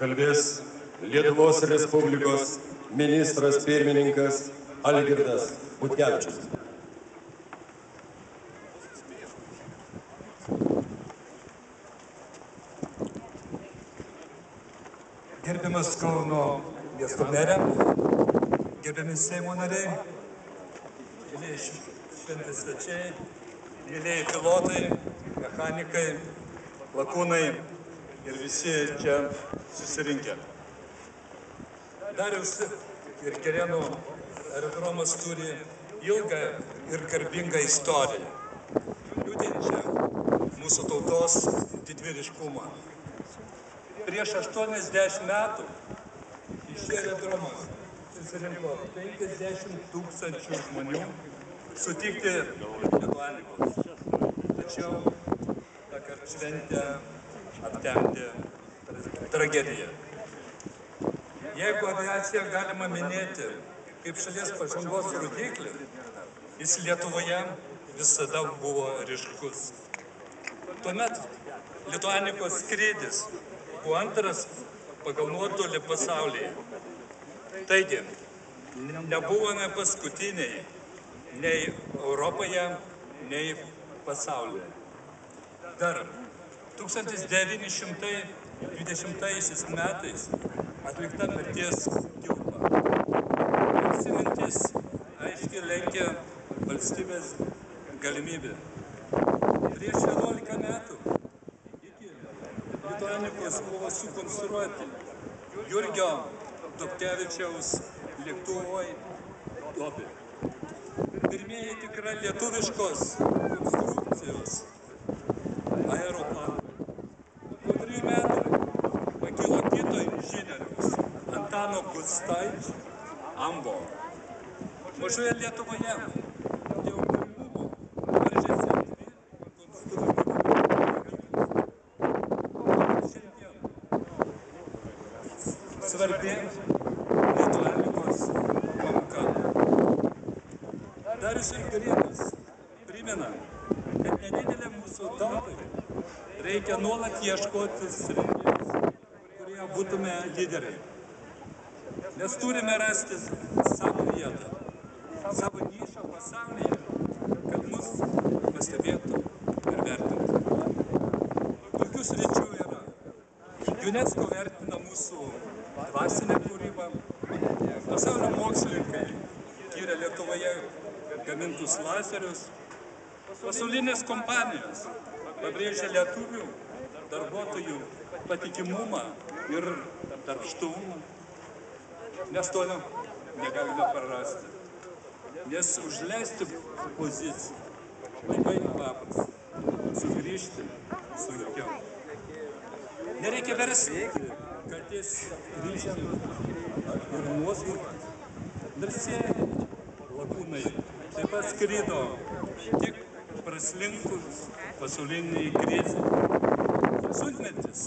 kalbės Lietuvos Respublikos ministras pirmininkas Algirdas Butkevičius. Gerbiamas Kauno miesto merė, gerbiami Seimo nariai, mėlyje šventės svečiai, mėlyje pilotai, mechanikai, lakūnai ir visi čia susirinkę. Dariaus ir Kerėnų aerodromas turi ilgą ir garbingą istoriją, liudinčią mūsų tautos didvyriškumą. Prieš 80 metų į šį aerodromą susirinko 50 000 žmonių sutikti Lituanikos. Tačiau tą kartą šventę aptemdė tragedija. Jeigu aviaciją galima minėti kaip šalies pažangos rodiklį, jis Lietuvoje visada buvo ryškus. Tuomet Lituanikos skrydis buvo antras pagal nuotolį pasaulyje. Taigi, nebuvome paskutiniai nei Europoje, nei pasaulyje. Dar 1920 metais atlikta mirties kilpa. Ši mintis aiškiai lenkia valstybės galimybę. Prieš 11 metų Lituanikos buvo sukonstruoti Jurgio Dobkevičiaus lėktuvai Dobė. Pirmieji tikrai lietuviškos konstrukcijos aeroplanai. Po 3 metų pakilo kito inžinieriaus Antano Gustaičio Ambo. Mažoje Lietuvoje dėl pirmumo varžėsi svarbi Lituanikos pamoka. Darius ir Kerėnas primena, kad nedidelė mūsų tautai reikia nuolat ieškoti srities, kurie būtume lyderiai. Nes turime rasti savo vietą, savo nišą pasaulyje, kad mus pastebėtų ir vertintų. Kokių sričių yra? UNESCO vertina mūsų dvasinę kūrybą. Pasaulio mokslininkai tyrė Lietuvoje gamintus lazerius. Pasaulinės kompanijos pabrėžia lietuvių darbuotojų patikimumą ir darbštumą. Mes to negalime prarasti, nes užleisti poziciją labai paprasta, sugrįžti sunkiau. Nereikia versti katės ryžiam ir nuosmukis. Drąsieji lakūnai taip pat skrido tik praslinkus pasauliniai krizei. Sunkmetis